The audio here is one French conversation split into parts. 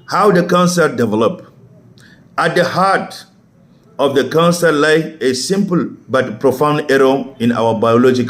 How the cancer developed. At the heart of the cancer lies a simple but profound error in our biology.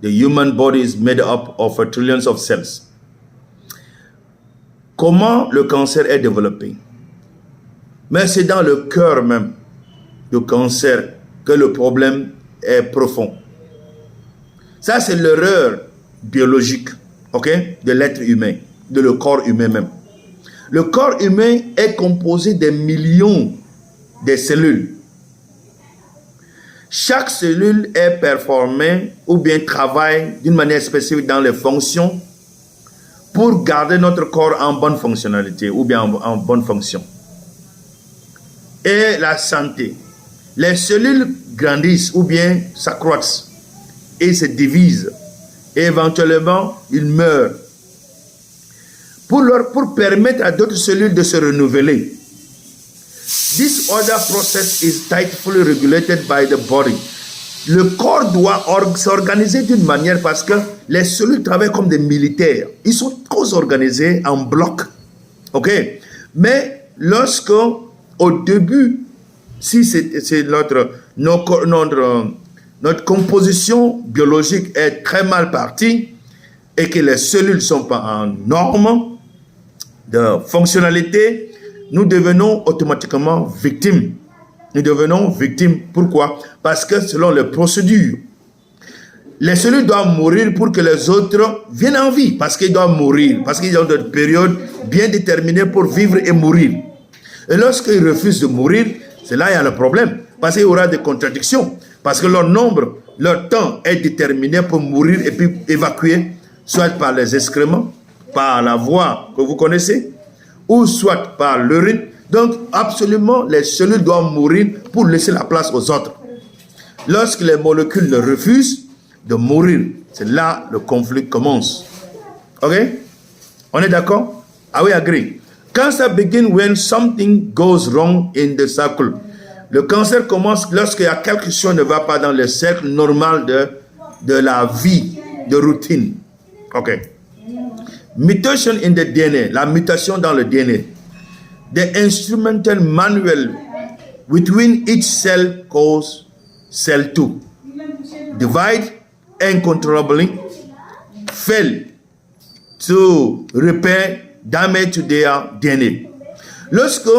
The human body is made up of trillions of cells. Comment le cancer est développé? Mais c'est dans le cœur même du cancer que le problème est profond. Ça, c'est l'erreur biologique, ok, de l'être humain, de le corps humain même. Le corps humain est composé de millions de cellules. Chaque cellule est performée ou bien travaille d'une manière spécifique dans les fonctions pour garder notre corps en bonne fonctionnalité ou bien en bonne fonction. Et la santé. Les cellules grandissent ou bien s'accroissent et se divisent. Et éventuellement, ils meurent. Pour permettre à d'autres cellules de se renouveler. This other process is tightly regulated by the body. Le corps doit s'organiser d'une manière parce que les cellules travaillent comme des militaires. Ils sont tous organisés en bloc. Ok? Mais lorsque, au début, si c'est notre composition biologique est très mal partie et que les cellules ne sont pas en norme de fonctionnalité, nous devenons automatiquement victimes. Nous devenons victimes. Pourquoi? Parce que selon les procédures, les cellules doivent mourir pour que les autres viennent en vie. Parce qu'ils doivent mourir. Parce qu'ils ont une période bien déterminée pour vivre et mourir. Et lorsqu'ils refusent de mourir, c'est là qu'il y a le problème. Parce qu'il y aura des contradictions. Parce que leur nombre, leur temps est déterminé pour mourir et puis évacuer, soit par les excréments, par la voie que vous connaissez, ou soit par l'urine. Donc, absolument, les cellules doivent mourir pour laisser la place aux autres. Lorsque les molécules ne refusent de mourir, c'est là le conflit commence. Ok? On est d'accord? Are we agree? Cancer begins when something goes wrong in the cycle. Le cancer commence lorsqu'il y a quelque chose qui ne va pas dans le cercle normal de la vie, de routine. Ok. Mutation in the DNA, la mutation dans le DNA. The instrumental manual between each cell cause cell 2. Divide uncontrollably, fail to repair damage to their DNA. Lorsque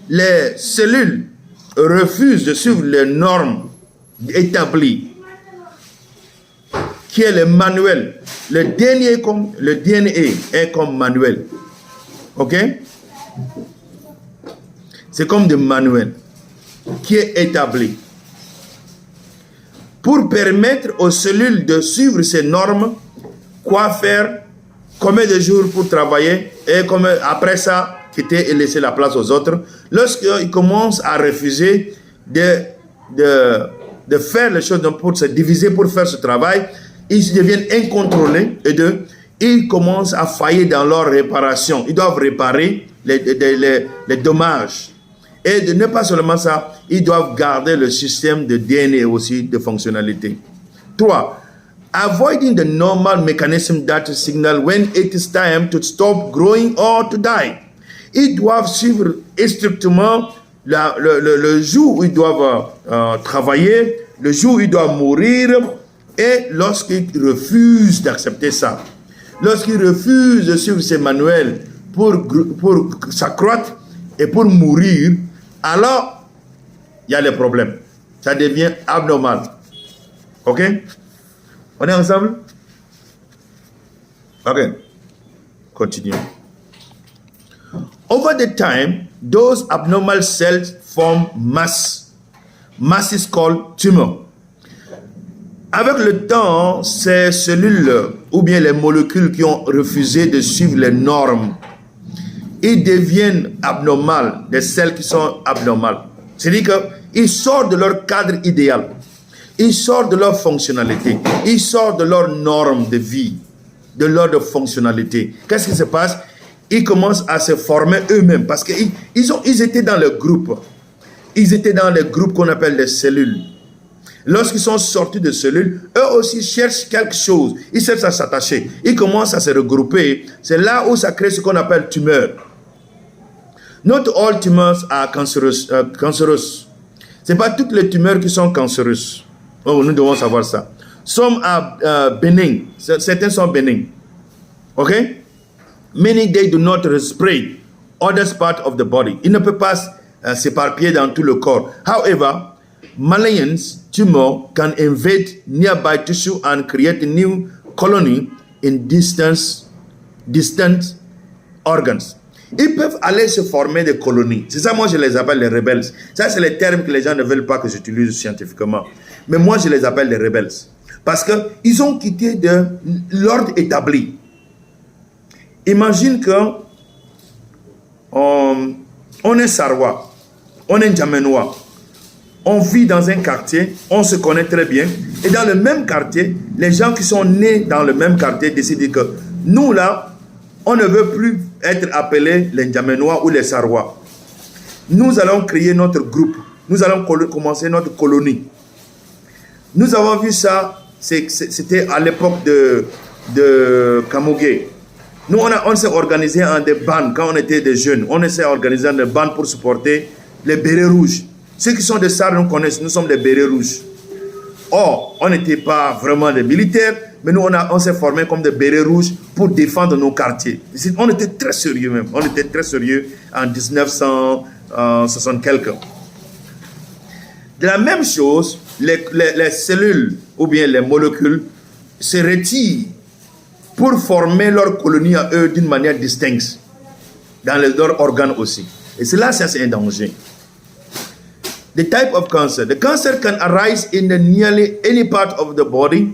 les cellules refusent de suivre les normes établies, qui est le manuel, le DNA est comme manuel. Ok? C'est comme des manuels qui est établi pour permettre aux cellules de suivre ces normes, quoi faire, combien de jours pour travailler et après ça quitter et laisser la place aux autres. Lorsqu'ils commencent à refuser de faire les choses pour se diviser, pour faire ce travail, ils deviennent incontrôlés et ils commencent à faillir dans leur réparation. Ils doivent réparer les dommages. Et ne pas seulement ça, ils doivent garder le système de DNA aussi de fonctionnalité. 3. Avoiding the normal mechanism that signal when it is time to stop growing or to die. Ils doivent suivre strictement le jour où ils doivent travailler, le jour où ils doivent mourir, et lorsqu'ils refusent d'accepter ça, lorsqu'ils refusent de suivre ces manuels pour s'accroître et pour mourir, alors il y a les problèmes. Ça devient abnormal. Ok? On est ensemble? Ok. Continuons. Over the time, those abnormal cells form mass. Mass is called tumor. Avec le temps, ces cellules ou bien les molécules qui ont refusé de suivre les normes, ils deviennent abnormales, des cells qui sont abnormales. C'est-à-dire qu'ils sortent de leur cadre idéal. Ils sortent de leur fonctionnalité. Ils sortent de leurs normes de vie, de leur fonctionnalité. Qu'est-ce qui se passe? Ils commencent à se former eux-mêmes parce qu'ils étaient dans le groupe. Ils étaient dans les groupes qu'on appelle les cellules. Lorsqu'ils sont sortis de cellules, eux aussi cherchent quelque chose. Ils cherchent à s'attacher. Ils commencent à se regrouper. C'est là où ça crée ce qu'on appelle tumeur. Not all tumors are cancerous. Ce n'est pas toutes les tumeurs qui sont cancéreuses. Oh, nous devons savoir ça. Some are benign. Certains sont bénignes. OK? Meaning they do not spread other parts of the body. Ils ne peuvent pas s'éparpiller dans tout le corps. However, malignant tumor can invade nearby tissue and create a new colony in distant organs. Ils peuvent aller se former des colonies. C'est ça, moi, je les appelle les rebelles. Ça, c'est les termes que les gens ne veulent pas que j'utilise scientifiquement. Mais moi, je les appelle les rebelles. Parce qu'ils ont quitté de l'ordre établi. Imagine que on est Sarwa, on est Djamenois. On vit dans un quartier, on se connaît très bien. Et dans le même quartier, les gens qui sont nés dans le même quartier décident que nous, là, on ne veut plus être appelés les Djamenois ou les Sarwa. Nous allons créer notre groupe. Nous allons commencer notre colonie. Nous avons vu ça, c'était à l'époque de Kamogé. Nous, on s'est organisé en des bandes quand on était des jeunes. On s'est organisé en des bandes pour supporter les bérets rouges. Ceux qui sont des SAR nous connaissent, nous sommes des bérets rouges. Or, on n'était pas vraiment des militaires, mais nous, on s'est formés comme des bérets rouges pour défendre nos quartiers. On était très sérieux même. On était très sérieux en 1960 quelques. De la même chose, les cellules ou bien les molécules se retirent pour former leur colonie à eux d'une manière distincte, dans leurs organes aussi. Et cela, ça c'est un danger. The type of cancer. The cancer can arise in nearly any part of the body,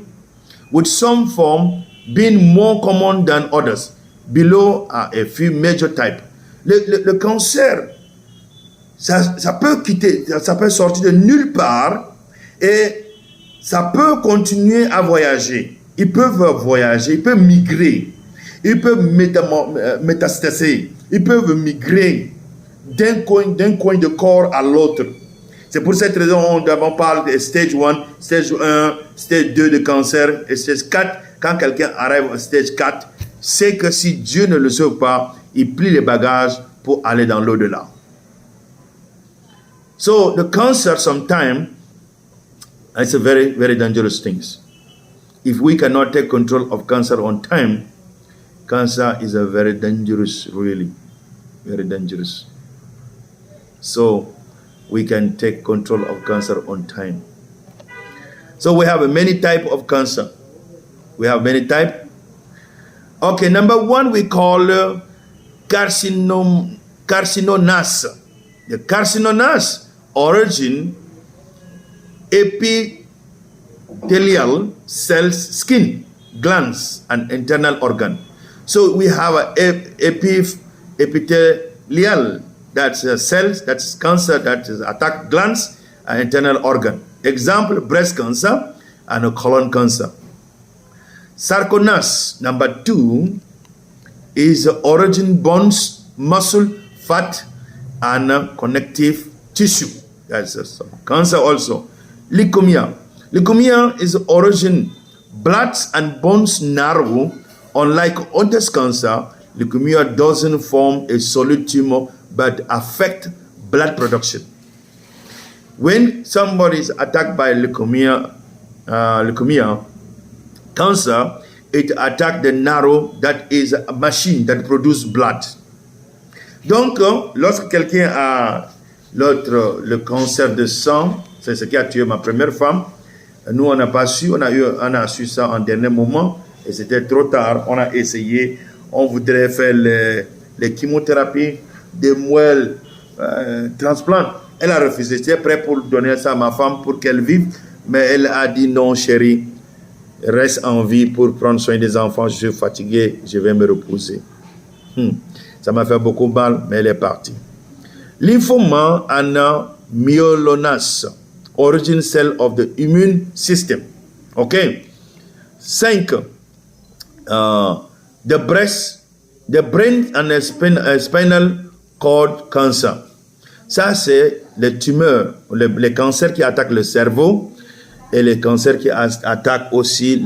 with some form being more common than others. Below are a few major types. Le cancer, ça peut quitter, ça peut sortir de nulle part et ça peut continuer à voyager. Ils peuvent voyager, ils peuvent migrer, ils peuvent métastaser, ils peuvent migrer d'un coin de corps à l'autre. C'est pour cette raison on parle de stage 1, stage 1, stage 2 de cancer et stage 4. Quand quelqu'un arrive au stage 4, c'est que si Dieu ne le sauve pas, il plie les bagages pour aller dans l'au-delà. So the cancer sometimes it's a very, very dangerous thing. If we cannot take control of cancer on time, cancer is a very dangerous, really, very dangerous. So we can take control of cancer on time. So we have many types of cancer. We have many types. Okay, number one we call carcinomas. The carcinomas origin epithelial cells, skin, glands, and internal organ. So we have epithelial, that's cells, that's cancer that attack glands and internal organ. Example, breast cancer and colon cancer. Sarcomas, number 2, is origin bones, muscle, fat, and connective tissue. That's cancer also. Leukemia. Leukemia is origin blood and bones narrow. Unlike other cancer, leukemia doesn't form a solid tumor but affect blood production. When somebody is attacked by leukemia cancer, it attacks the marrow that is a machine that produces blood. Donc, lorsque quelqu'un a le cancer de sang, c'est ce qui a tué ma première femme. Nous, on n'a pas su, on a su ça en dernier moment et c'était trop tard. On a essayé, on voudrait faire les chimiothérapies, des moelles, transplant. Elle a refusé. J'étais prêt pour donner ça à ma femme pour qu'elle vive, mais elle a dit non, chérie, reste en vie pour prendre soin des enfants. Je suis fatigué, je vais me reposer. Ça m'a fait beaucoup mal, mais elle est partie. Lymphoma and myelomas, origin cell of the immune system. Okay. 5. The brain and the spinal cord cancer. Ça, c'est les tumeurs, les cancers qui attaquent le cerveau Et les cancers qui attaquent aussi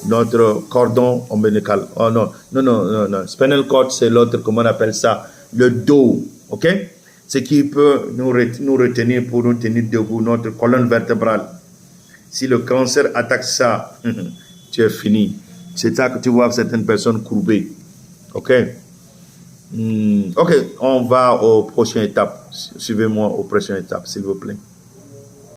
notre cordon ombilical. Oh non, non. Spinal cord, c'est l'autre, comment on appelle ça? Le dos, ok? Ce qui peut nous retenir pour nous tenir debout, notre colonne vertébrale. Si le cancer attaque ça, tu es fini. C'est ça que tu vois certaines personnes courbées. Ok? Ok, on va aux prochaines étapes. Suivez-moi aux prochaines étapes, s'il vous plaît.